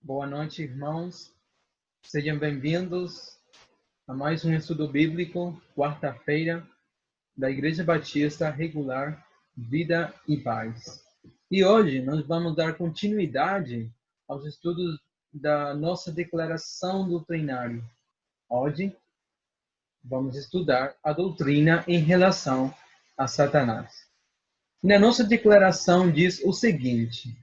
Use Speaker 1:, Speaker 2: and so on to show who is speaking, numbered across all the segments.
Speaker 1: Boa noite, irmãos. Sejam bem-vindos a mais um estudo bíblico, quarta-feira, da Igreja Batista Regular Vida e Paz. E hoje nós vamos dar continuidade aos estudos da nossa declaração doutrinária. Hoje vamos estudar a doutrina em relação a Satanás. Na nossa declaração diz o seguinte: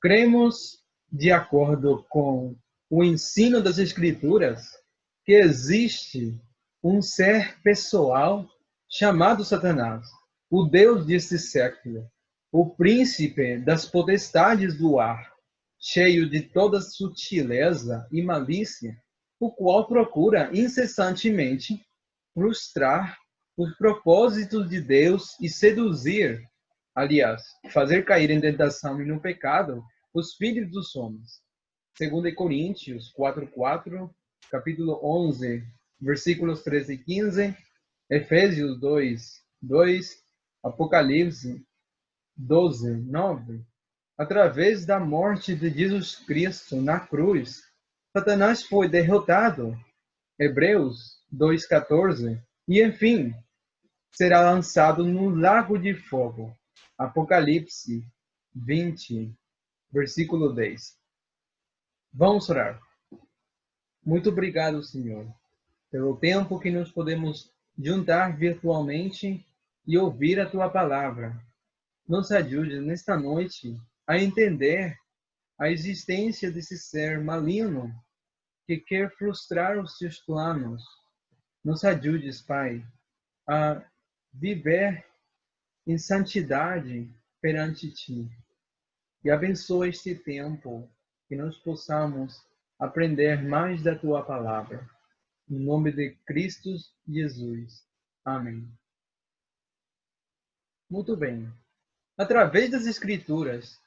Speaker 1: cremos, de acordo com o ensino das Escrituras, que existe um ser pessoal chamado Satanás, o Deus deste século, o príncipe das potestades do ar, cheio de toda sutileza e malícia, o qual procura incessantemente frustrar os propósitos de Deus e seduzir, aliás, fazer cair em tentação e no pecado os filhos dos homens. 2 Coríntios 4:4, capítulo 11, versículos 13 e 15, Efésios 2:2, Apocalipse 12:9. Através da morte de Jesus Cristo na cruz, Satanás foi derrotado. Hebreus 2:14. E, enfim, será lançado no lago de fogo. Apocalipse 20, versículo 10. Vamos orar. Muito obrigado, Senhor, pelo tempo que nos podemos juntar virtualmente e ouvir a Tua palavra. Nos ajude nesta noite a entender a existência desse ser maligno que quer frustrar os Teus planos. Nos ajudes, Pai, a viver em santidade perante Ti. E abençoa este tempo, que nós possamos aprender mais da Tua palavra. Em nome de Cristo Jesus. Amém. Muito bem. Através das Escrituras,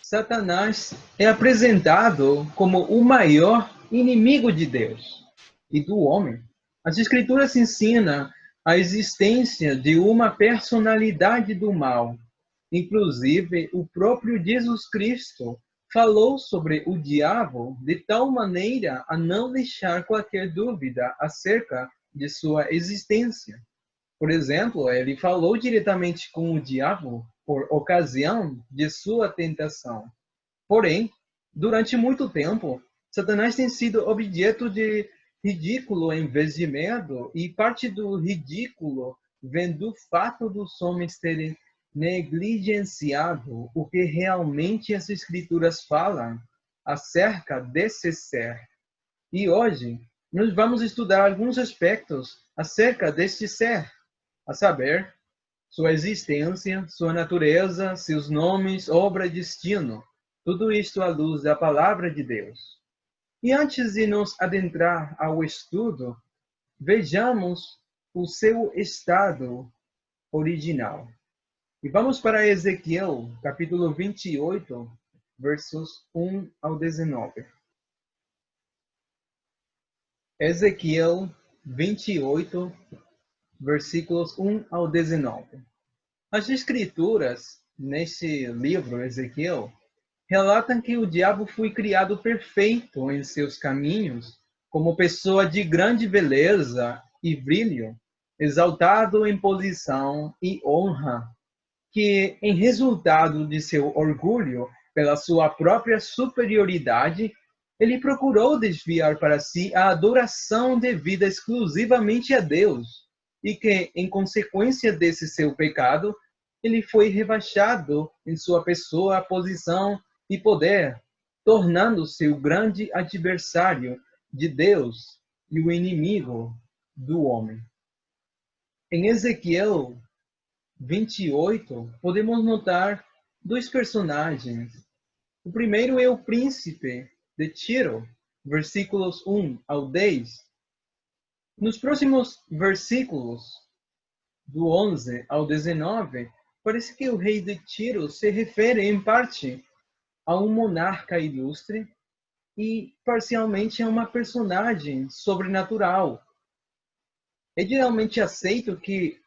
Speaker 1: Satanás é apresentado como o maior inimigo de Deus e do homem. As Escrituras ensinam a existência de uma personalidade do mal. Inclusive, o próprio Jesus Cristo falou sobre o diabo de tal maneira a não deixar qualquer dúvida acerca de sua existência. Por exemplo, ele falou diretamente com o diabo por ocasião de sua tentação. Porém, durante muito tempo, Satanás tem sido objeto de ridículo em vez de medo, e parte do ridículo vem do fato dos homens terem negligenciado o que realmente as Escrituras falam acerca desse ser. E hoje, nós vamos estudar alguns aspectos acerca deste ser, a saber, sua existência, sua natureza, seus nomes, obra e destino. Tudo isto à luz da palavra de Deus. E antes de nos adentrar ao estudo, vejamos o seu estado original. E vamos para Ezequiel, capítulo 28, versos 1 ao 19. Ezequiel 28, versículos 1 ao 19. As Escrituras, neste livro, Ezequiel, relatam que o diabo foi criado perfeito em seus caminhos, como pessoa de grande beleza e brilho, exaltado em posição e honra, que, em resultado de seu orgulho pela sua própria superioridade, ele procurou desviar para si a adoração devida exclusivamente a Deus, e que, em consequência desse seu pecado, ele foi rebaixado em sua pessoa, posição e poder, tornando-se o grande adversário de Deus e o inimigo do homem. Em Ezequiel 28, podemos notar dois personagens. O primeiro é o príncipe de Tiro, versículos 1 ao 10. Nos próximos versículos, do 11 ao 19, parece que o rei de Tiro se refere, em parte, a um monarca ilustre e, parcialmente, a uma personagem sobrenatural. É geralmente aceito que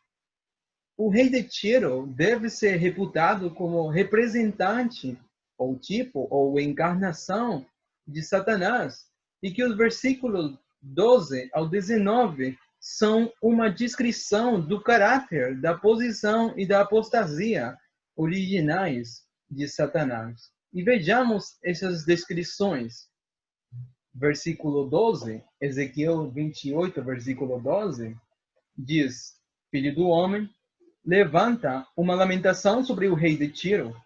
Speaker 1: o rei de Tiro deve ser reputado como representante, ou tipo, ou encarnação de Satanás, e que os versículos 12 ao 19 são uma descrição do caráter, da posição e da apostasia originais de Satanás. E vejamos essas descrições. Versículo 12, Ezequiel 28, versículo 12, diz: Filho do homem, levanta uma lamentação sobre o rei de Tiro,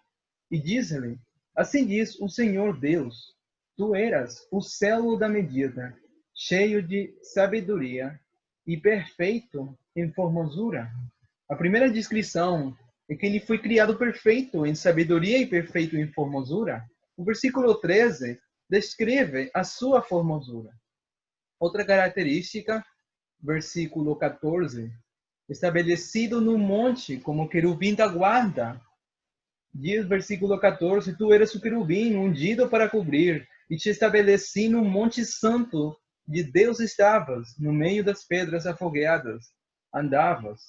Speaker 1: e diz-lhe: Assim diz o Senhor Deus, tu eras o celo da medida, cheio de sabedoria e perfeito em formosura. A primeira descrição é que ele foi criado perfeito em sabedoria e perfeito em formosura. O versículo 13 descreve a sua formosura. Outra característica, versículo 14, estabelecido no monte como querubim da guarda. Diz versículo 14, tu eras o querubim ungido para cobrir, e te estabeleci no monte santo de Deus estavas, no meio das pedras afogueadas, andavas.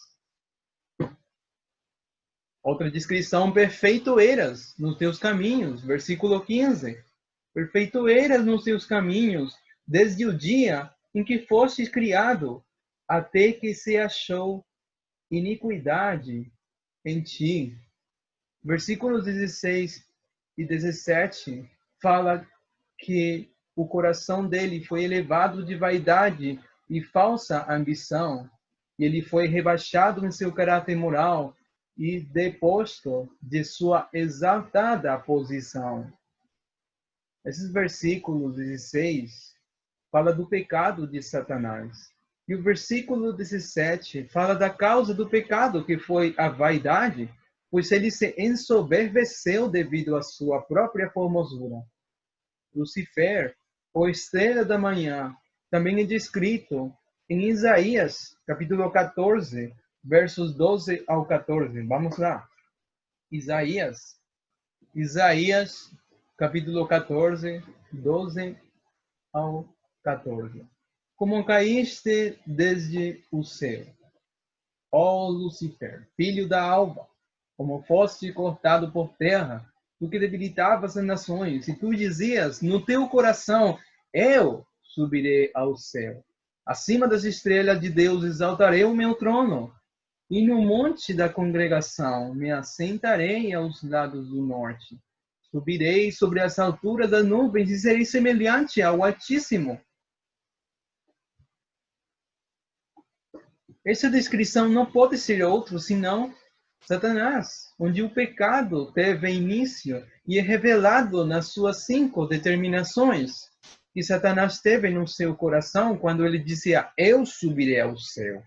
Speaker 1: Outra descrição, perfeito eras nos teus caminhos, versículo 15. Perfeito eras nos teus caminhos, desde o dia em que fostes criado, até que se achou iniquidade em ti. Versículos 16 e 17 fala que o coração dele foi elevado de vaidade e falsa ambição, e ele foi rebaixado em seu caráter moral e deposto de sua exaltada posição. Esses versículos 16 fala do pecado de Satanás. E o versículo 17 fala da causa do pecado, que foi a vaidade, pois ele se ensoberbeceu devido à sua própria formosura. Lucifer, ou estrela da manhã, também é descrito em Isaías, capítulo 14, versos 12 ao 14. Vamos lá. Isaías, capítulo 14, 12 ao 14. Como caíste desde o céu, ó Lucifer, filho da alva, como foste cortado por terra, tu que debilitavas as nações, e tu dizias no teu coração, eu subirei ao céu. Acima das estrelas de Deus exaltarei o meu trono, e no monte da congregação me assentarei aos lados do norte. Subirei sobre as alturas das nuvens e serei semelhante ao Altíssimo. Essa descrição não pode ser outro senão Satanás, onde o pecado teve início e é revelado nas suas 5 determinações que Satanás teve no seu coração quando ele dizia: eu subirei ao céu.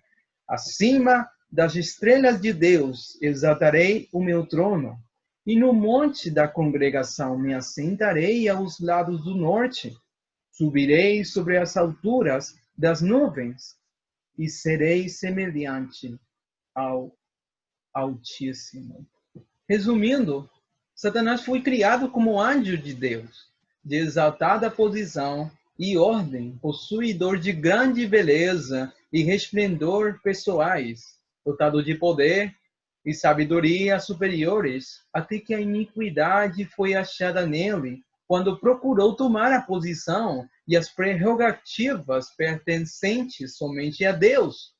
Speaker 1: Acima das estrelas de Deus exaltarei o meu trono, e no monte da congregação me assentarei aos lados do norte. Subirei sobre as alturas das nuvens e serei semelhante ao Altíssimo. Resumindo, Satanás foi criado como anjo de Deus, de exaltada posição e ordem, possuidor de grande beleza e resplendor pessoais, dotado de poder e sabedoria superiores, até que a iniquidade foi achada nele, quando procurou tomar a posição e as prerrogativas pertencentes somente a Deus.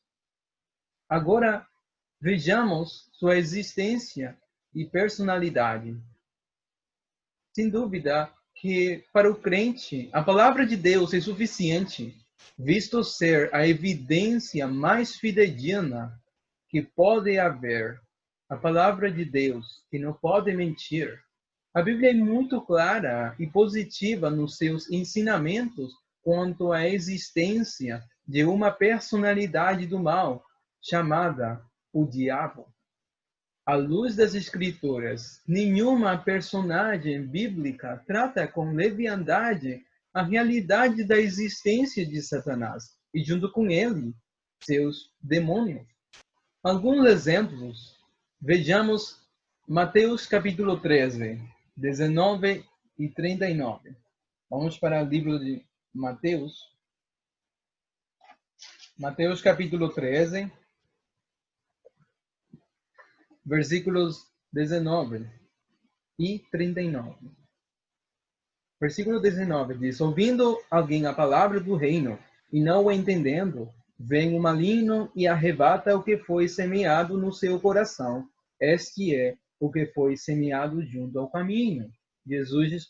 Speaker 1: Agora, vejamos sua existência e personalidade. Sem dúvida que, para o crente, a palavra de Deus é suficiente, visto ser a evidência mais fidedigna que pode haver. A palavra de Deus, que não pode mentir. A Bíblia é muito clara e positiva nos seus ensinamentos quanto à existência de uma personalidade do mal, chamada o diabo. À luz das Escrituras, nenhuma personagem bíblica trata com leviandade a realidade da existência de Satanás e, junto com ele, seus demônios. Alguns exemplos. Vejamos Mateus capítulo 13, 19 e 39. Vamos para o livro de Mateus. Mateus capítulo 13, versículos 19 e 39. Versículo 19 diz: ouvindo alguém a palavra do reino e não o entendendo, vem o maligno e arrebata o que foi semeado no seu coração. Este é o que foi semeado junto ao caminho. Jesus,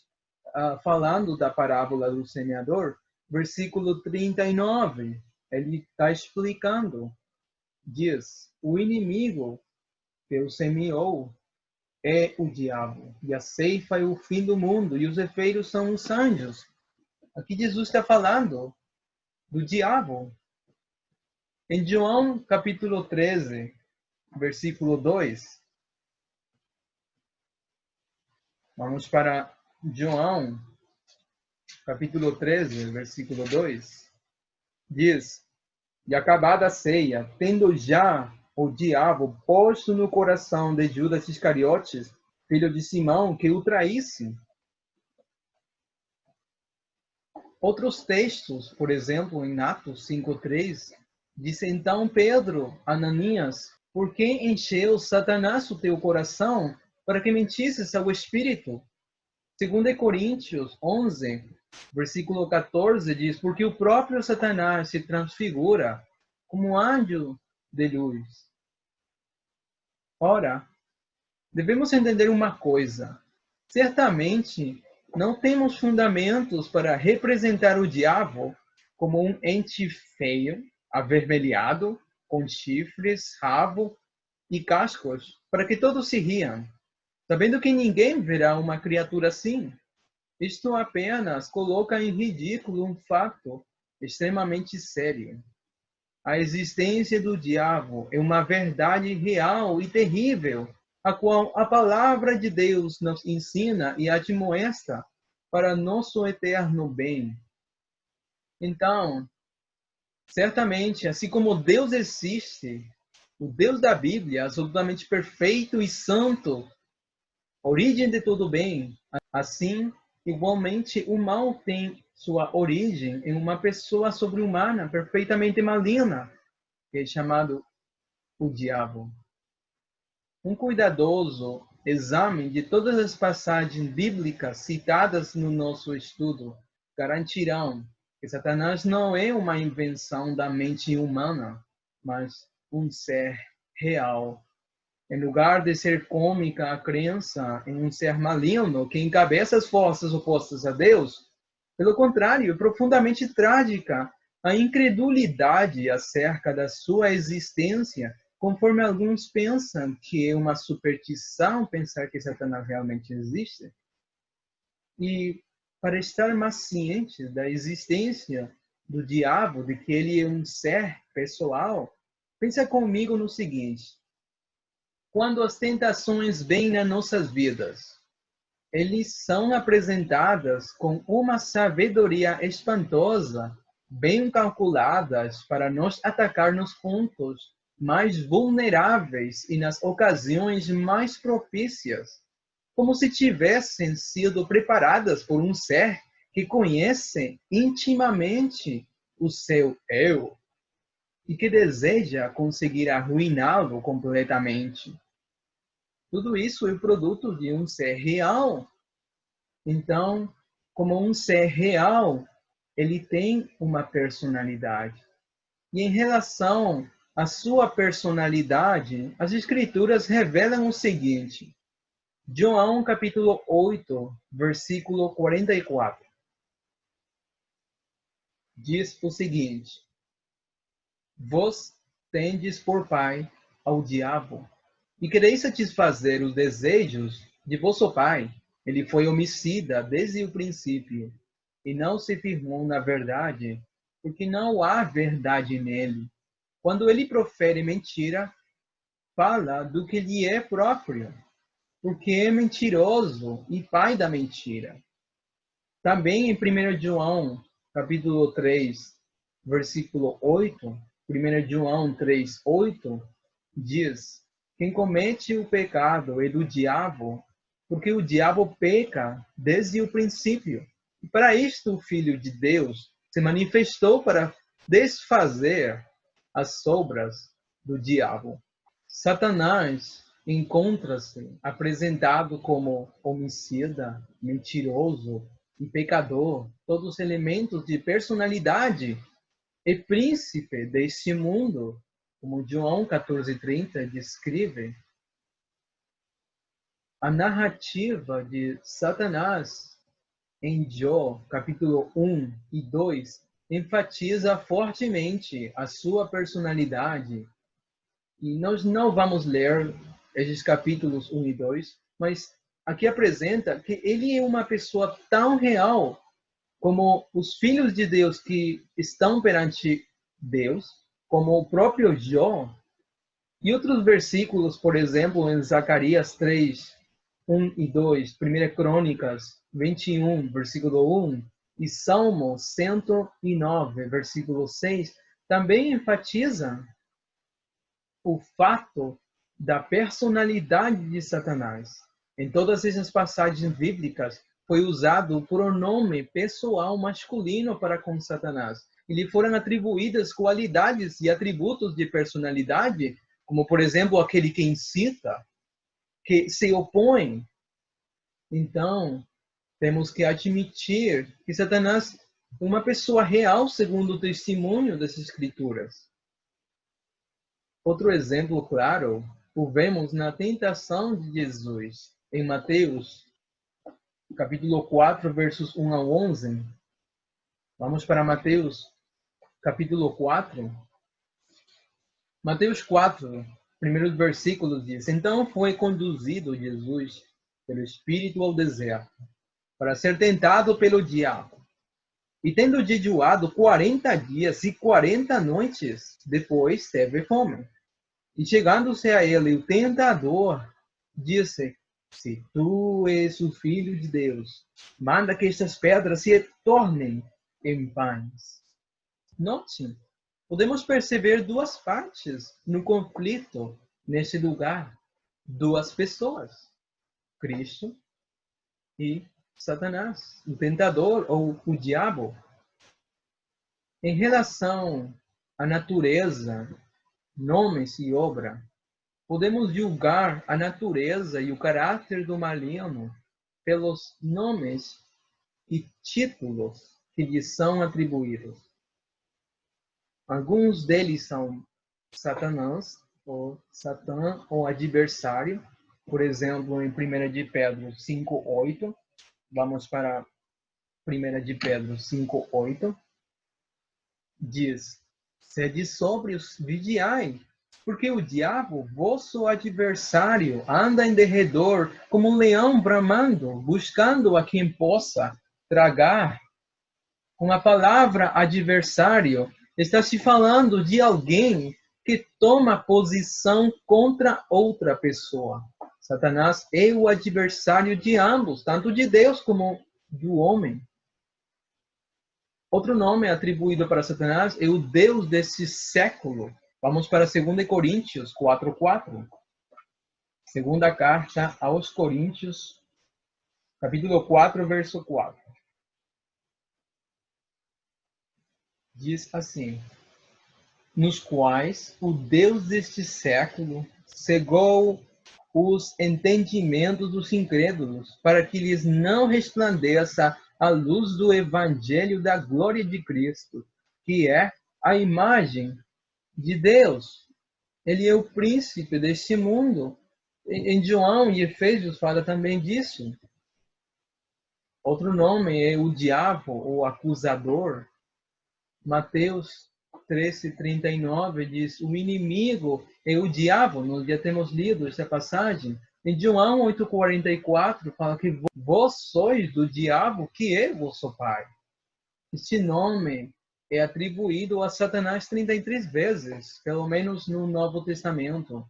Speaker 1: falando da parábola do semeador, versículo 39, ele está explicando. Diz: o inimigo que o semeou é o diabo, e a ceifa é o fim do mundo, e os efeitos são os anjos. Aqui Jesus está falando do diabo. Em João capítulo 13, versículo 2, vamos para João capítulo 13, versículo 2, diz: e acabada a ceia, tendo já o diabo posto no coração de Judas Iscariotes, filho de Simão, que o traísse. Outros textos, por exemplo, em Atos 5:3, diz: então Pedro, Ananias, por que encheu Satanás o teu coração para que mentisses ao Espírito? 2 Coríntios 11, versículo 14, diz: porque o próprio Satanás se transfigura como anjo de luz. Ora, devemos entender uma coisa. Certamente, não temos fundamentos para representar o diabo como um ente feio, avermelhado, com chifres, rabo e cascos, para que todos se riam, sabendo que ninguém verá uma criatura assim. Isto apenas coloca em ridículo um fato extremamente sério. A existência do diabo é uma verdade real e terrível, a qual a palavra de Deus nos ensina e admoesta para nosso eterno bem. Então, certamente, assim como Deus existe, o Deus da Bíblia, absolutamente perfeito e santo, origem de todo bem, assim, igualmente, o mal tem sua origem em uma pessoa sobre-humana, perfeitamente maligna, que é chamado o diabo. Um cuidadoso exame de todas as passagens bíblicas citadas no nosso estudo garantirão que Satanás não é uma invenção da mente humana, mas um ser real. Em lugar de ser cômica a crença em um ser maligno que encabeça as forças opostas a Deus, pelo contrário, é profundamente trágica a incredulidade acerca da sua existência, conforme alguns pensam que é uma superstição pensar que Satanás realmente existe. E para estar mais ciente da existência do diabo, de que ele é um ser pessoal, pensa comigo no seguinte: quando as tentações vêm nas nossas vidas, eles são apresentadas com uma sabedoria espantosa, bem calculadas para nos atacar nos pontos mais vulneráveis e nas ocasiões mais propícias, como se tivessem sido preparadas por um ser que conhece intimamente o seu eu e que deseja conseguir arruiná-lo completamente. Tudo isso é produto de um ser real. Então, como um ser real, ele tem uma personalidade. E em relação à sua personalidade, as Escrituras revelam o seguinte. João capítulo 8, versículo 44. Diz o seguinte: vós tendes por pai ao diabo, e quereis satisfazer os desejos de vosso pai. Ele foi homicida desde o princípio, e não se firmou na verdade, porque não há verdade nele. Quando ele profere mentira, fala do que lhe é próprio, porque é mentiroso e pai da mentira. Também em 1 João, capítulo 3, versículo 8, 1 João 3, 8, diz: quem comete o pecado é do diabo, porque o diabo peca desde o princípio. E para isto o Filho de Deus se manifestou para desfazer as obras do diabo. Satanás encontra-se apresentado como homicida, mentiroso e pecador, todos os elementos de personalidade e príncipe deste mundo, como João 14:30 descreve. A narrativa de Satanás em Jó, capítulo 1 e 2, enfatiza fortemente a sua personalidade. E nós não vamos ler esses capítulos 1 e 2, mas aqui apresenta que ele é uma pessoa tão real como os filhos de Deus que estão perante Deus, como o próprio Jó. E outros versículos, por exemplo, em Zacarias 3, 1 e 2, 1 Crônicas 21, versículo 1, e Salmo 109, versículo 6, também enfatiza o fato da personalidade de Satanás. Em todas essas passagens bíblicas, foi usado o pronome pessoal masculino para com Satanás. E lhe foram atribuídas qualidades e atributos de personalidade, como, por exemplo, aquele que incita, que se opõe. Então, temos que admitir que Satanás é uma pessoa real, segundo o testemunho das Escrituras. Outro exemplo claro o vemos na tentação de Jesus, em Mateus, capítulo 4, versos 1 ao 11. Vamos para Mateus, capítulo 4. Mateus 4, primeiros versículos diz: Então foi conduzido Jesus pelo Espírito ao deserto, para ser tentado pelo diabo. E tendo jejuado 40 dias e 40 noites, depois teve fome. E chegando-se a ele o tentador, disse: Se tu és o Filho de Deus, manda que estas pedras se tornem em pães. Note, podemos perceber duas partes no conflito nesse lugar. Duas pessoas, Cristo e Satanás, o tentador ou o diabo. Em relação à natureza, nomes e obra, podemos julgar a natureza e o caráter do maligno pelos nomes e títulos que lhe são atribuídos. Alguns deles são Satanás, ou Satã, ou adversário. Por exemplo, em 1 de Pedro 5:8. Vamos para 1 de Pedro 5:8. Diz: Sede sóbrios, vigiai, porque o diabo, vosso adversário, anda em derredor como um leão bramando, buscando a quem possa tragar. Com a palavra adversário, está se falando de alguém que toma posição contra outra pessoa. Satanás é o adversário de ambos, tanto de Deus como do homem. Outro nome atribuído para Satanás é o Deus desse século. Vamos para 2 Coríntios 4:4. Segunda carta aos Coríntios, capítulo 4, verso 4. Diz assim: Nos quais o Deus deste século cegou os entendimentos dos incrédulos, para que lhes não resplandeça a luz do evangelho da glória de Cristo, que é a imagem de Deus. Ele é o príncipe deste mundo. Em João e Efésios fala também disso. Outro nome é o diabo, ou acusador. Mateus 13:39 diz: o inimigo é o diabo. Nós já temos lido essa passagem. Em João 8:44 fala que vós sois do diabo, que é vosso pai. Este nome é atribuído a Satanás 33 vezes, pelo menos no Novo Testamento.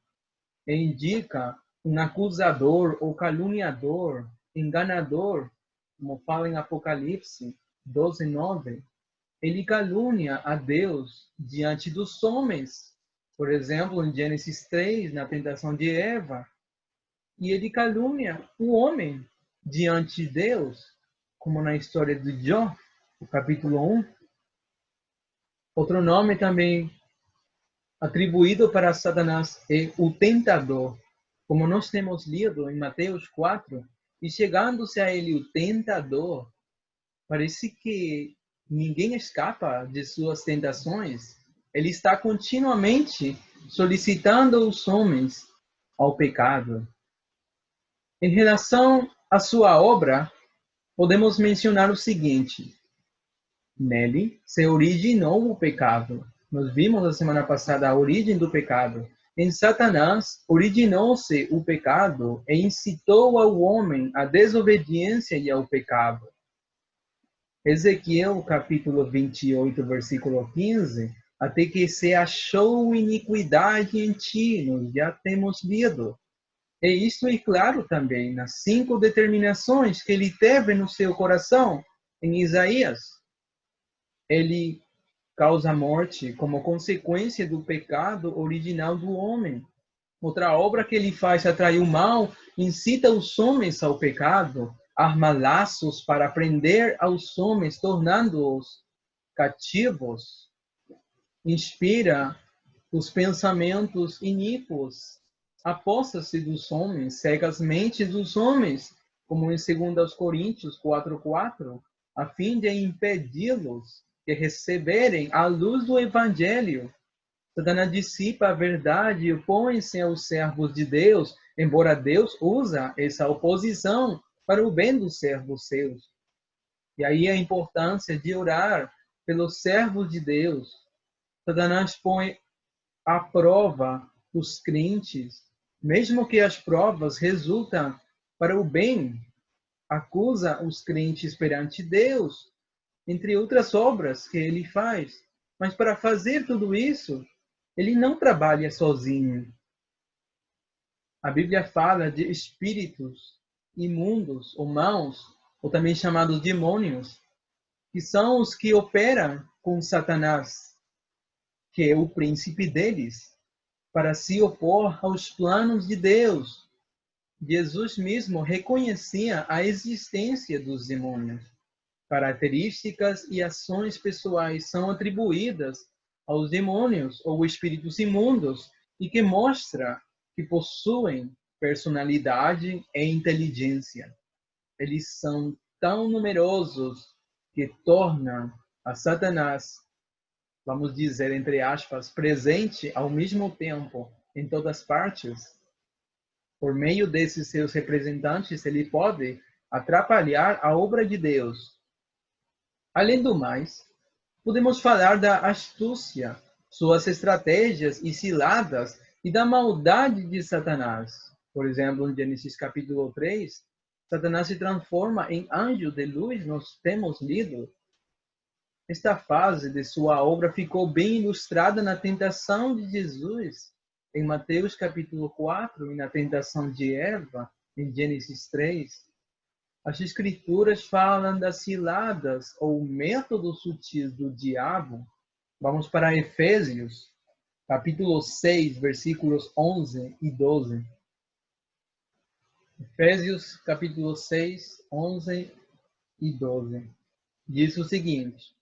Speaker 1: E indica um acusador ou caluniador, enganador, como fala em Apocalipse 12:9. Ele calunia a Deus diante dos homens. Por exemplo, em Gênesis 3, na tentação de Eva. E ele calunia o homem diante de Deus, como na história de Jó, no capítulo 1. Outro nome também atribuído para Satanás é o tentador, como nós temos lido em Mateus 4. E chegando-se a ele o tentador, Parece que ninguém escapa de suas tentações. Ele está continuamente solicitando os homens ao pecado. Em relação à sua obra, podemos mencionar o seguinte: nele se originou o pecado. Nós vimos na semana passada a origem do pecado. Em Satanás originou-se o pecado e incitou ao homem à desobediência e ao pecado. Ezequiel capítulo 28, versículo 15, até que se achou iniquidade em ti, nós já temos lido. E isso é claro também nas 5 determinações que ele teve no seu coração em Isaías. Ele causa morte como consequência do pecado original do homem. Outra obra que ele faz atrai o mal, incita os homens ao pecado, arma laços para prender aos homens, tornando-os cativos, inspira os pensamentos iníquos, aposta-se dos homens, cega as mentes dos homens, como em 2 Coríntios 4:4, a fim de impedi-los de receberem a luz do Evangelho. Satanás dissipa a verdade e opõe-se aos servos de Deus, embora Deus usa essa oposição para o bem dos servos seus. E aí a importância de orar pelos servos de Deus. Satanás põe à prova os crentes, mesmo que as provas resultam para o bem, acusa os crentes perante Deus, entre outras obras que ele faz. Mas para fazer tudo isso, ele não trabalha sozinho. A Bíblia fala de espíritos imundos ou maus, ou também chamados demônios, que são os que operam com Satanás, que é o príncipe deles, para se opor aos planos de Deus. Jesus mesmo reconhecia a existência dos demônios. Características e ações pessoais são atribuídas aos demônios ou espíritos imundos e que mostra que possuem personalidade e inteligência. Eles são tão numerosos que tornam a Satanás, vamos dizer, entre aspas, presente ao mesmo tempo em todas partes. Por meio desses seus representantes, ele pode atrapalhar a obra de Deus. Além do mais, podemos falar da astúcia, suas estratégias e ciladas e da maldade de Satanás. Por exemplo, em Gênesis capítulo 3, Satanás se transforma em anjo de luz, nós temos lido. Esta fase de sua obra ficou bem ilustrada na tentação de Jesus, em Mateus capítulo 4, e na tentação de Eva, em Gênesis 3. As escrituras falam das ciladas ou métodos sutis do diabo. Vamos para Efésios, capítulo 6, versículos 11 e 12. Efésios, capítulo 6, 11 e 12. Diz o seguinte: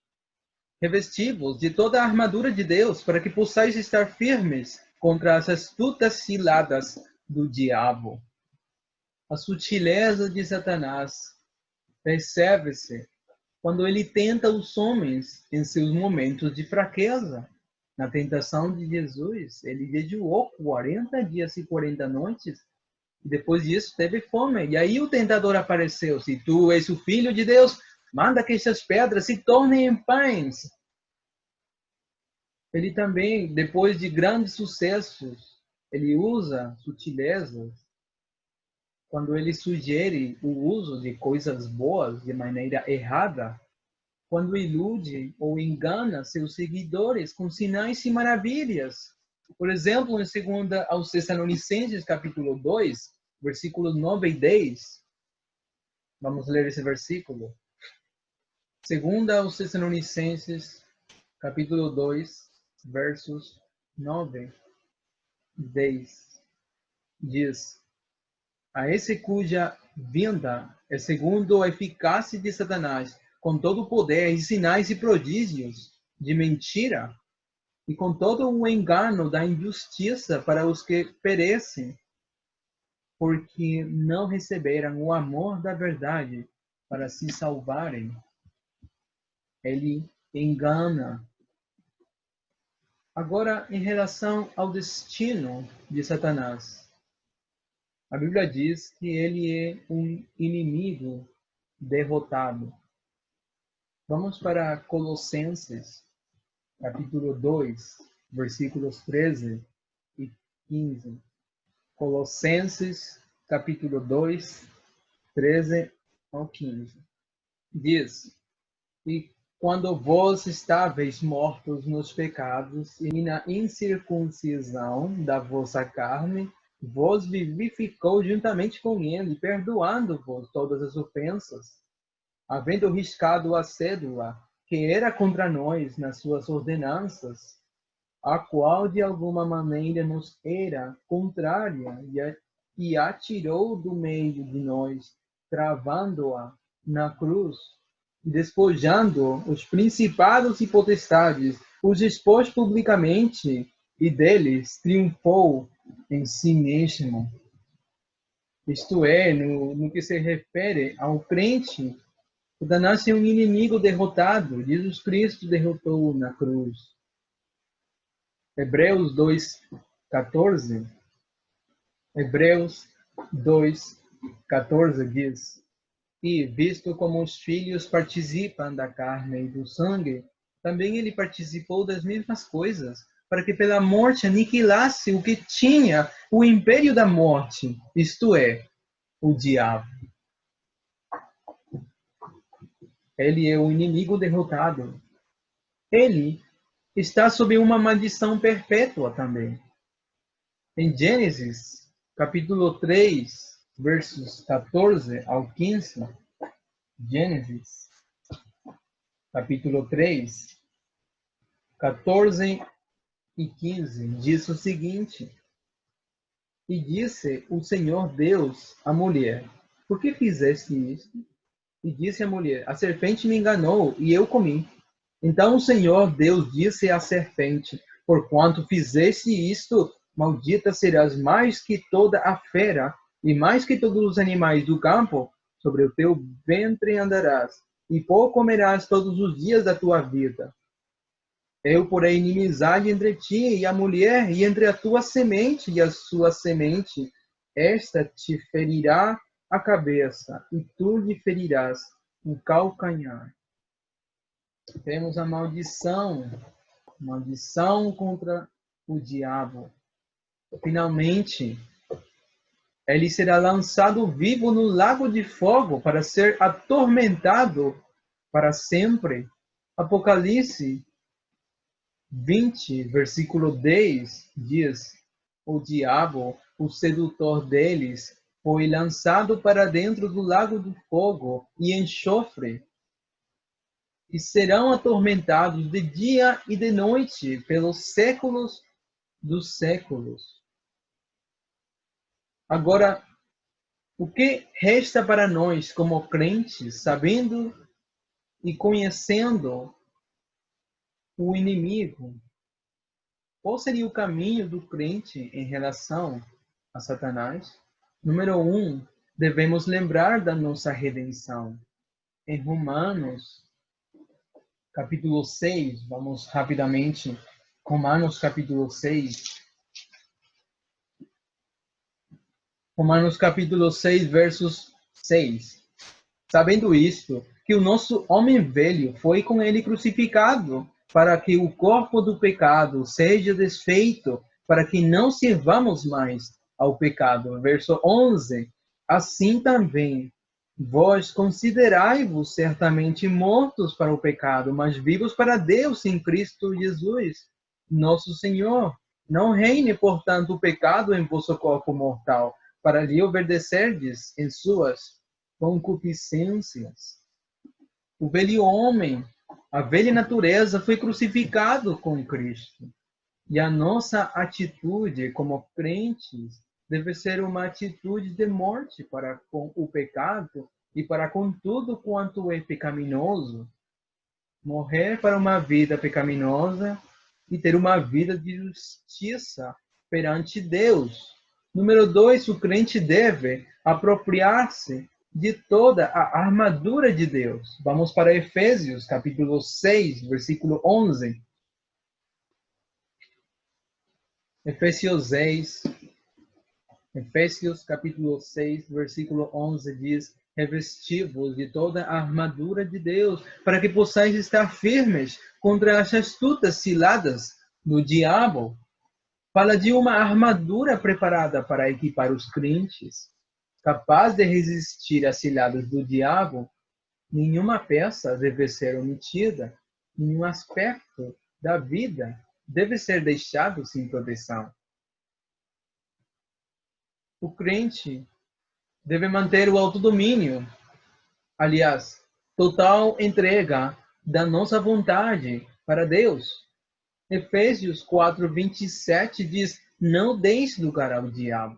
Speaker 1: revesti-vos de toda a armadura de Deus, para que possais estar firmes contra as astutas ciladas do diabo. A sutileza de Satanás percebe-se quando ele tenta os homens em seus momentos de fraqueza. Na tentação de Jesus, ele jejuou 40 dias e 40 noites, e depois disso teve fome. E aí o tentador apareceu: se tu és o Filho de Deus, manda que essas pedras se tornem em pães. Ele também, depois de grandes sucessos, ele usa sutilezas quando ele sugere o uso de coisas boas de maneira errada, quando ilude ou engana seus seguidores com sinais e maravilhas. Por exemplo, em 2 aos Tessalonicenses, capítulo 2, versículos 9 e 10. Vamos ler esse versículo. 2 aos Tessalonicenses, capítulo 2, versos 9 e 10. Diz: a esse cuja vinda é segundo a eficácia de Satanás, com todo o poder e sinais e prodígios de mentira, e com todo o engano da injustiça para os que perecem, porque não receberam o amor da verdade para se salvarem. Ele engana. Agora, em relação ao destino de Satanás, a Bíblia diz que ele é um inimigo derrotado. Vamos para Colossenses, capítulo 2, versículos 13 e 15. Colossenses, capítulo 2, 13 ao 15. Diz: E quando vós estáveis mortos nos pecados e na incircuncisão da vossa carne, vos vivificou juntamente com ele, perdoando-vos todas as ofensas, havendo riscado a cédula que era contra nós nas suas ordenanças, a qual de alguma maneira nos era contrária, e a tirou do meio de nós, travando-a na cruz, despojando os principados e potestades, os expôs publicamente, e deles triunfou em si mesmo. Isto é, no que se refere ao crente, Satanás é um inimigo derrotado. Jesus Cristo derrotou na cruz. Hebreus 2:14. Hebreus 2:14 diz: E, visto como os filhos participam da carne e do sangue, também ele participou das mesmas coisas, para que pela morte aniquilasse o que tinha o império da morte, isto é, o diabo. Ele é o inimigo derrotado. Ele está sob uma maldição perpétua também. Em Gênesis, capítulo 3, versos 14 ao 15, Gênesis, capítulo 3, 14 e 15, diz o seguinte: E disse o Senhor Deus à mulher: Por que fizeste isto? E disse a mulher: A serpente me enganou e eu comi. Então o Senhor Deus disse à serpente: Porquanto fizeste isto, maldita serás mais que toda a fera, e mais que todos os animais do campo. Sobre o teu ventre andarás, e pó comerás todos os dias da tua vida. Eu porei inimizade entre ti e a mulher, e entre a tua semente e a sua semente. Esta te ferirá a cabeça, e tu lhe ferirás o calcanhar. Temos a maldição contra o diabo. Finalmente, ele será lançado vivo no lago de fogo para ser atormentado para sempre. Apocalipse 20, versículo 10 diz: O diabo, o sedutor deles, foi lançado para dentro do lago de fogo e enxofre, e serão atormentados de dia e de noite pelos séculos dos séculos. Agora, o que resta para nós como crentes, sabendo e conhecendo o inimigo? Qual seria o caminho do crente em relação a Satanás? Número 1, devemos lembrar da nossa redenção. Em Romanos, capítulo 6, vamos rapidamente. Romanos, capítulo 6. Romanos, capítulo 6, versos 6. Sabendo isto, que o nosso homem velho foi com ele crucificado, para que o corpo do pecado seja desfeito, para que não sirvamos mais ao pecado. Verso 11. Assim também, vós considerai-vos certamente mortos para o pecado, mas vivos para Deus em Cristo Jesus, nosso Senhor. Não reine, portanto, o pecado em vosso corpo mortal, para lhe obedecerdes em suas concupiscências. O velho homem, a velha natureza foi crucificado com Cristo. E a nossa atitude como crentes deve ser uma atitude de morte para com o pecado e para com tudo quanto é pecaminoso. Morrer para uma vida pecaminosa e ter uma vida de justiça perante Deus. Número 2, o crente deve apropriar-se de toda a armadura de Deus. Vamos para Efésios, capítulo 6, versículo 11. Efésios capítulo 6, versículo 11 diz: revesti-vos de toda a armadura de Deus, para que possais estar firmes contra as astutas ciladas do diabo. Fala de uma armadura preparada para equipar os crentes, capaz de resistir às ciladas do diabo. Nenhuma peça deve ser omitida, nenhum aspecto da vida deve ser deixado sem proteção. O crente deve manter o autodomínio, aliás, total entrega da nossa vontade para Deus. Efésios 4:27 diz: não deixe lugar ao diabo.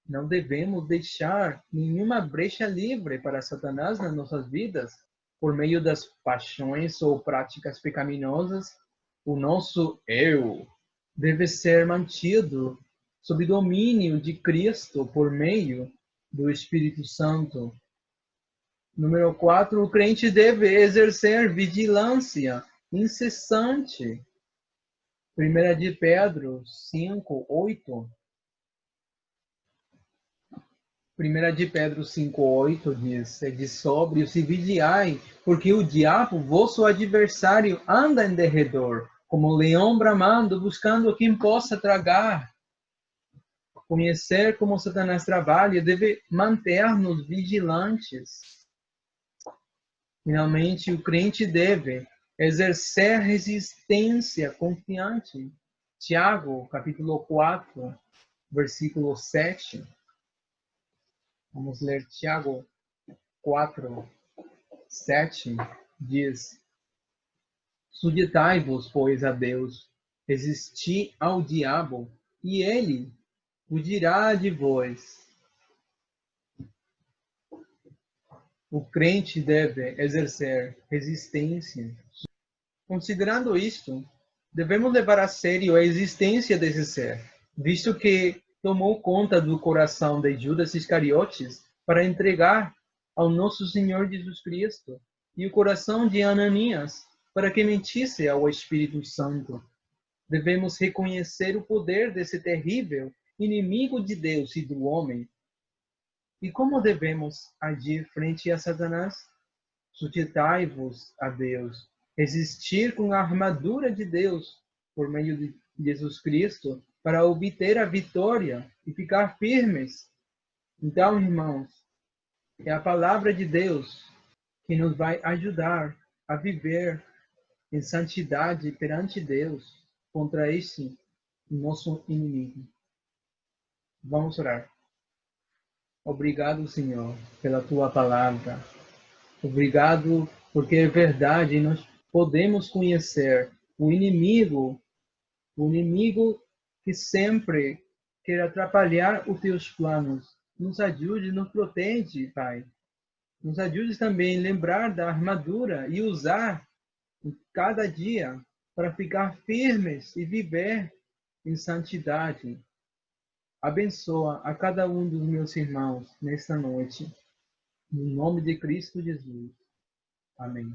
Speaker 1: Não devemos deixar nenhuma brecha livre para Satanás nas nossas vidas, por meio das paixões ou práticas pecaminosas. O nosso eu deve ser mantido sob domínio de Cristo por meio do Espírito Santo. Número 4, o crente deve exercer vigilância incessante. 1 de Pedro 5:8. 1 de Pedro 5:8 diz: de sóbrio se vigiai, porque o diabo, vosso adversário, anda em derredor, como leão bramando, buscando quem possa tragar. Conhecer como Satanás trabalha deve manter-nos vigilantes. Finalmente, o crente deve exercer resistência confiante. Tiago, capítulo 4, versículo 7. Vamos ler Tiago 4, 7. Diz: sujeitai-vos, pois, a Deus, resisti ao diabo, e ele fugirá de vós. O crente deve exercer resistência. Considerando isto, devemos levar a sério a existência desse ser, visto que tomou conta do coração de Judas Iscariotes para entregar ao nosso Senhor Jesus Cristo, e o coração de Ananias para que mentisse ao Espírito Santo. Devemos reconhecer o poder desse terrível inimigo de Deus e do homem. E como devemos agir frente a Satanás? Sujeitai-vos a Deus, resistir com a armadura de Deus por meio de Jesus Cristo para obter a vitória e ficar firmes. Então, irmãos, é a palavra de Deus que nos vai ajudar a viver em santidade perante Deus contra esse nosso inimigo. Vamos orar. Obrigado, Senhor, pela tua palavra. Obrigado, porque é verdade, nós podemos conhecer o inimigo que sempre quer atrapalhar os teus planos. Nos ajude, nos protege, Pai. Nos ajude também a lembrar da armadura e usar cada dia para ficar firmes e viver em santidade. Abençoa a cada um dos meus irmãos nesta noite. No nome de Cristo Jesus. Amém.